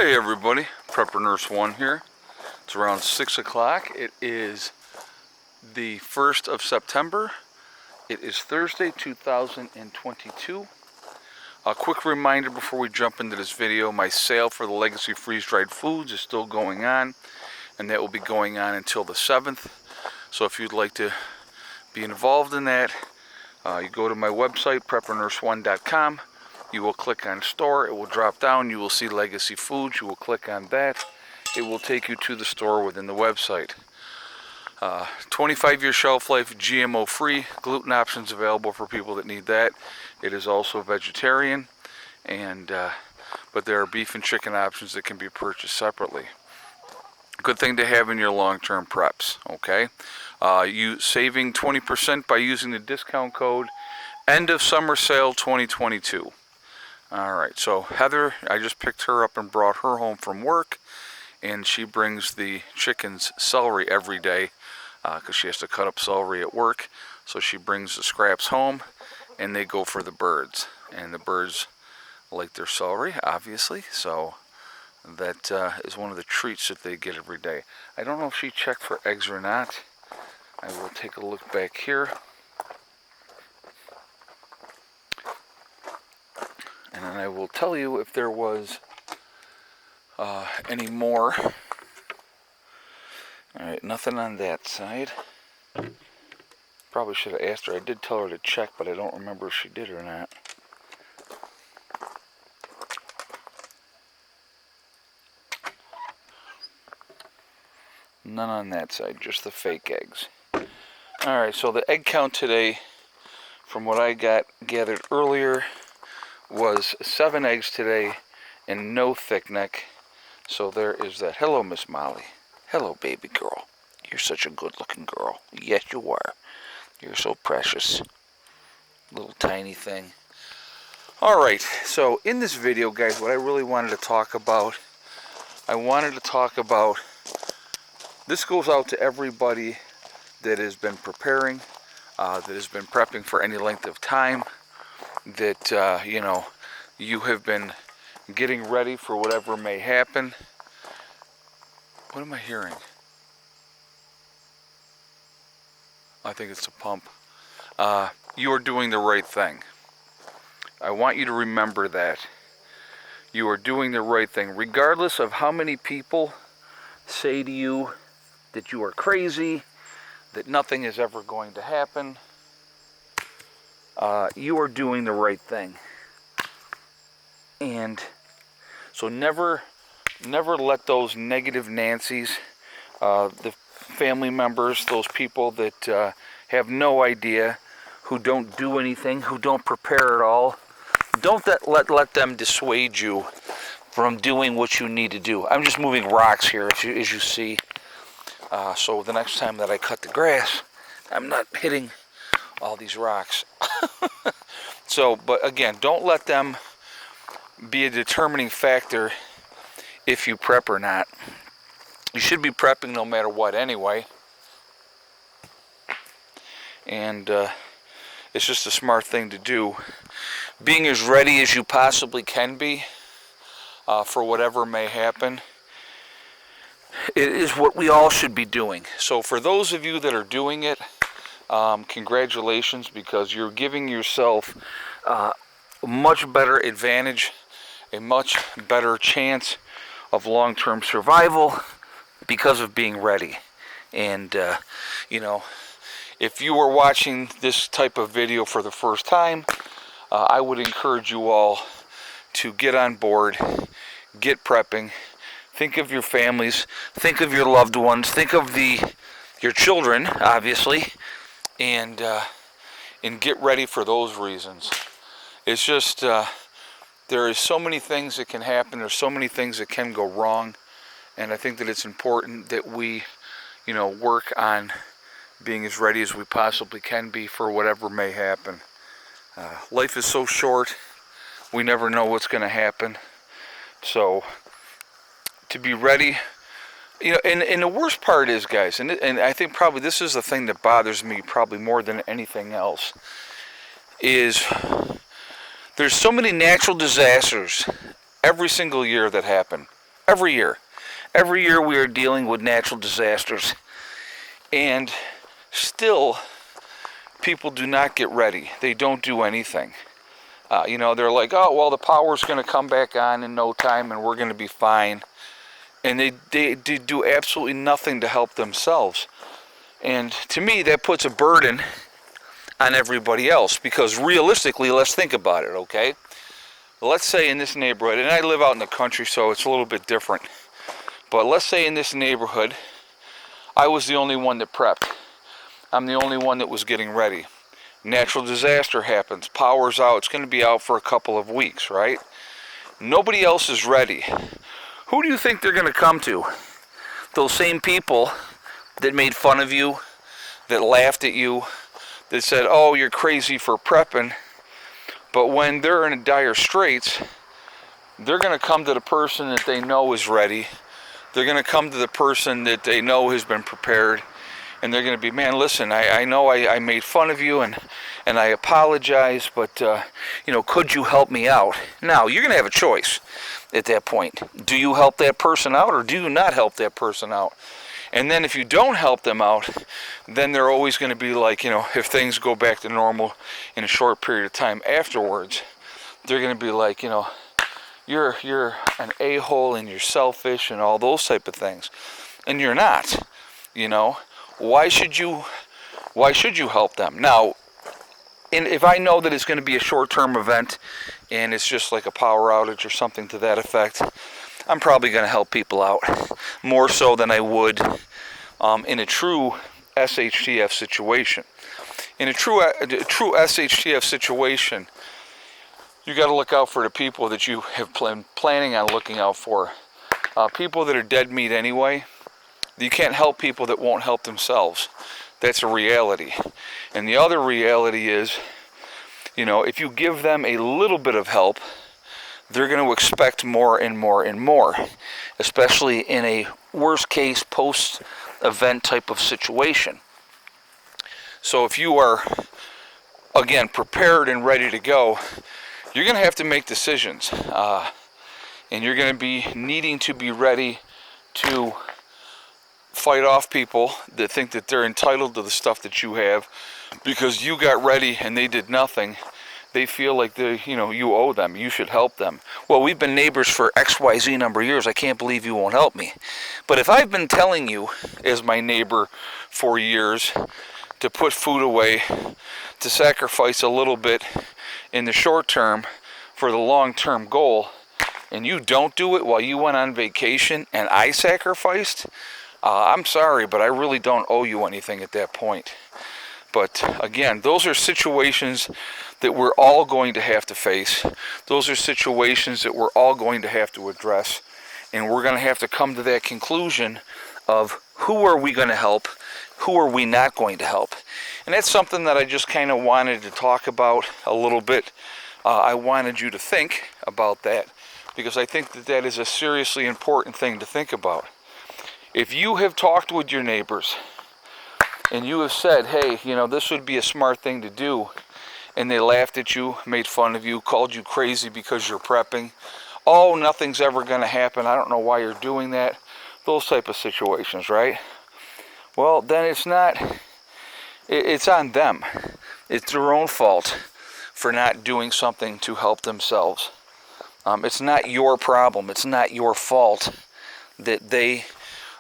Hey everybody, Prepper Nurse 1 here. It's around 6 o'clock. It is the 1st of September. It is Thursday, 2022. A quick reminder before we jump into this video, my sale for the Legacy Freeze-Dried Foods is still going on, and that will be going on until the 7th. So if you'd like to be involved in that, you go to my website, preparedness1.com. You will click on store, it will drop down, you will see Legacy Foods, you will click on that. It will take you to the store within the website. 25-year shelf life, GMO free, gluten options available for people that need that. It is also vegetarian, and but there are beef and chicken options that can be purchased separately. Good thing to have in your long-term preps, okay? You saving 20% by using the discount code end of summer sale 2022. Alright, so Heather, I just picked her up and brought her home from work, and she brings the chickens celery every day because she has to cut up celery at work. So she brings the scraps home and they go for the birds, and the birds like their celery, obviously, so that is one of the treats that they get every day. I don't know if she checked for eggs or not. I will take a look back here. And then I will tell you if there was any more. Alright, nothing on that side. Probably should have asked her. I did tell her to check, but I don't remember if she did or not. None on that side, just the fake eggs. Alright, so the egg count today, from what I gathered earlier, was 7 eggs today and no thick neck. So there is that. Hello, Miss Molly. Hello, baby girl. You're such a good looking girl. Yes, you are. You're so precious. Little tiny thing. Alright, so in this video, guys, what I really wanted to talk about, this goes out to everybody that has been preparing, that has been prepping for any length of time, that you have been getting ready for whatever may happen. What am I hearing? I think it's a pump. You are doing the right thing. I want you to remember that. You are doing the right thing, regardless of how many people say to you that you are crazy, that nothing is ever going to happen. You are doing the right thing. And so never let those negative Nancys, the family members, those people that have no idea, who don't do anything, who don't prepare at all, don't let them dissuade you from doing what you need to do. I'm just moving rocks here, as you see. So the next time that I cut the grass, I'm not hitting all these rocks. So, but again, don't let them be a determining factor if you prep or not. You should be prepping no matter what anyway. And it's just a smart thing to do. Being as ready as you possibly can be for whatever may happen, it is what we all should be doing. So for those of you that are doing it, congratulations, because you're giving yourself a much better advantage, a much better chance of long-term survival because of being ready. And if you are watching this type of video for the first time, I would encourage you all to get on board, get prepping. Think of your families, think of your loved ones, think of your children, obviously, and get ready for those reasons. It's just there is so many things that can happen. There's so many things that can go wrong, and I think that it's important that we, work on being as ready as we possibly can be for whatever may happen. Life is so short. We never know what's going to happen. So to be ready, and the worst part is, guys, and I think probably this is the thing that bothers me probably more than anything else, is there's so many natural disasters every single year that happen. Every year. Every year we are dealing with natural disasters. And still, people do not get ready. They don't do anything. They're like, oh, well, the power's going to come back on in no time and we're going to be fine. And they do absolutely nothing to help themselves. And to me, that puts a burden on everybody else. Because realistically, let's think about it, okay? Let's say in this neighborhood, and I live out in the country, so it's a little bit different. But let's say in this neighborhood, I was the only one that prepped. I'm the only one that was getting ready. Natural disaster happens. Power's out. It's going to be out for a couple of weeks, right? Nobody else is ready. Who do you think they're going to come to? Those same people that made fun of you, that laughed at you, that said, oh, you're crazy for prepping. But when they're in dire straits, they're going to come to the person that they know is ready. They're going to come to the person that they know has been prepared. And they're going to be, man, listen, I know I made fun of you and I apologize, but, could you help me out? Now, you're going to have a choice at that point. Do you help that person out or do you not help that person out? And then if you don't help them out, then they're always going to be like, if things go back to normal in a short period of time afterwards, they're going to be like, you're an a-hole and you're selfish and all those type of things. And you're not, Why should you help them? Now, and if I know that it's going to be a short-term event and it's just like a power outage or something to that effect, I'm probably going to help people out more so than I would in a true SHTF situation. In a true SHTF situation, you got to look out for the people that you have planning on looking out for. People that are dead meat anyway. You can't help people that won't help themselves. That's a reality. And the other reality is, if you give them a little bit of help, they're going to expect more and more and more, especially in a worst case post-event type of situation. So if you are, again, prepared and ready to go, you're going to have to make decisions. And you're going to be needing to be ready to fight off people that think that they're entitled to the stuff that you have because you got ready and they did nothing. They feel like you owe them. You should help them. Well, we've been neighbors for XYZ number of years. I can't believe you won't help me. But if I've been telling you as my neighbor for years to put food away, to sacrifice a little bit in the short term for the long-term goal, and you don't do it while you went on vacation and I sacrificed, I'm sorry, but I really don't owe you anything at that point. But again, those are situations that we're all going to have to face. Those are situations that we're all going to have to address. And we're going to have to come to that conclusion of who are we going to help, who are we not going to help. And that's something that I just kind of wanted to talk about a little bit. I wanted you to think about that because I think that that is a seriously important thing to think about. If you have talked with your neighbors and you have said, hey, this would be a smart thing to do, and they laughed at you, made fun of you, called you crazy because you're prepping, oh, nothing's ever going to happen, I don't know why you're doing that, those type of situations, right? Well, then it's on them. It's their own fault for not doing something to help themselves. It's not your problem. It's not your fault that they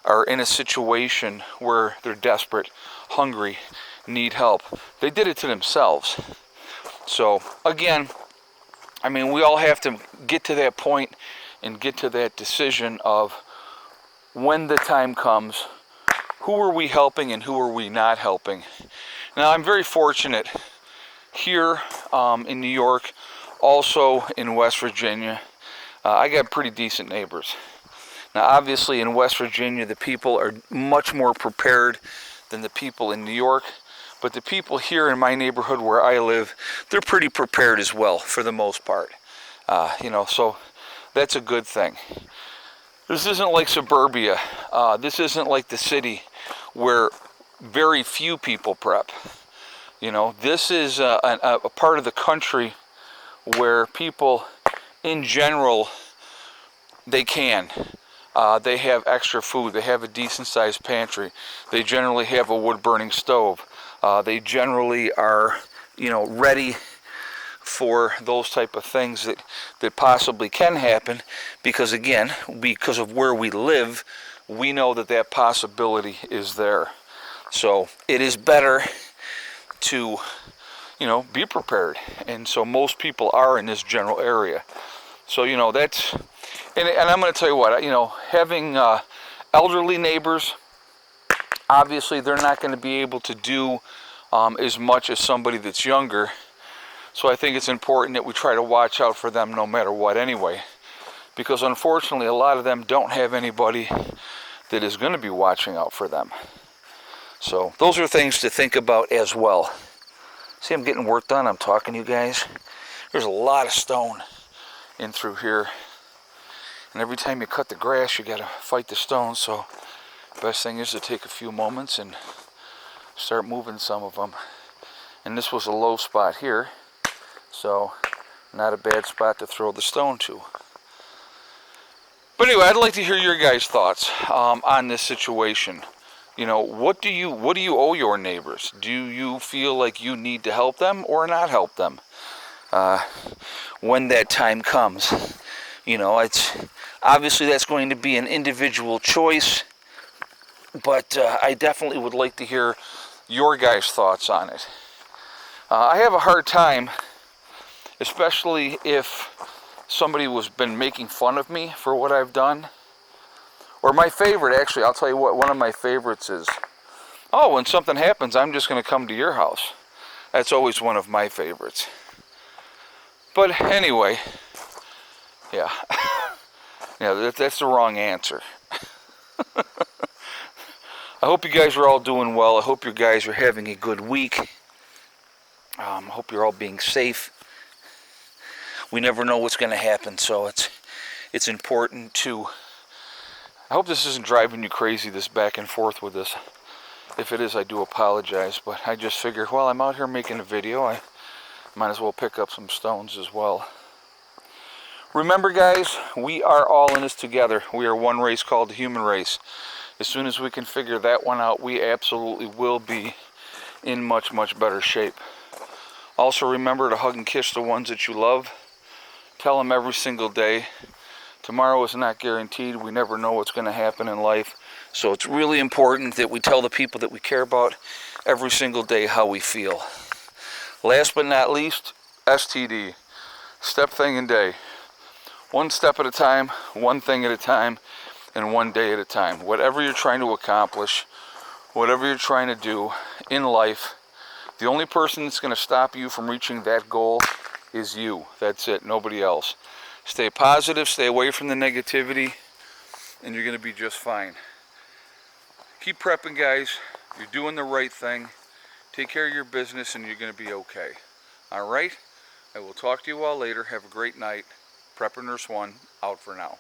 are in a situation where they're desperate, hungry, need help. They did it to themselves. So, again, we all have to get to that point and get to that decision of when the time comes, who are we helping and who are we not helping. Now, I'm very fortunate here in New York, also in West Virginia. I got pretty decent neighbors. Now, obviously, in West Virginia, the people are much more prepared than the people in New York. But the people here in my neighborhood where I live, they're pretty prepared as well, for the most part. So that's a good thing. This isn't like suburbia. This isn't like the city where very few people prep. This is a part of the country where people, in general, they can. They have extra food. They have a decent sized pantry. They generally have a wood burning stove. They generally are, ready for those type of things that possibly can happen, because again, because of where we live, we know that possibility is there. So it is better to be prepared, and so most people are in this general area. So that's, and I'm going to tell you what, having elderly neighbors, obviously they're not going to be able to do as much as somebody that's younger. So I think it's important that we try to watch out for them no matter what anyway, because unfortunately a lot of them don't have anybody that is going to be watching out for them. So those are things to think about as well. See, I'm getting work done. I'm talking to you guys. There's a lot of stone in through here, and every time you cut the grass you got to fight the stones. So best thing is to take a few moments and start moving some of them. And this was a low spot here, so not a bad spot to throw the stone to. But anyway, I'd like to hear your guys' thoughts on this situation. What do you owe your neighbors? Do you feel like you need to help them or not help them when that time comes? It's obviously that's going to be an individual choice, but I definitely would like to hear your guys' thoughts on it. I have a hard time, especially if somebody was been making fun of me for what I've done. Or my favorite, actually, I'll tell you what, one of my favorites is, oh, when something happens, I'm just going to come to your house. That's always one of my favorites. But anyway, yeah. Yeah, that's the wrong answer. I hope you guys are all doing well. I hope you guys are having a good week. I hope you're all being safe. We never know what's going to happen, so it's important to... I hope this isn't driving you crazy, this back and forth with this. If it is, I do apologize, but I just figured, well, I'm out here making a video, I might as well pick up some stones as well. Remember, guys, we are all in this together. We are one race called the human race. As soon as we can figure that one out, we absolutely will be in much, much better shape. Also, remember to hug and kiss the ones that you love. Tell them every single day. Tomorrow is not guaranteed. We never know what's going to happen in life. So it's really important that we tell the people that we care about every single day how we feel. Last but not least, STD. Step, thing, and day. One step at a time, one thing at a time, and one day at a time. Whatever you're trying to accomplish, whatever you're trying to do in life, the only person that's going to stop you from reaching that goal is you. That's it, nobody else. Stay positive, stay away from the negativity, and you're going to be just fine. Keep prepping, guys. You're doing the right thing. Take care of your business, and you're going to be okay. All right? I will talk to you all later. Have a great night. Prepper Nurse 1, out for now.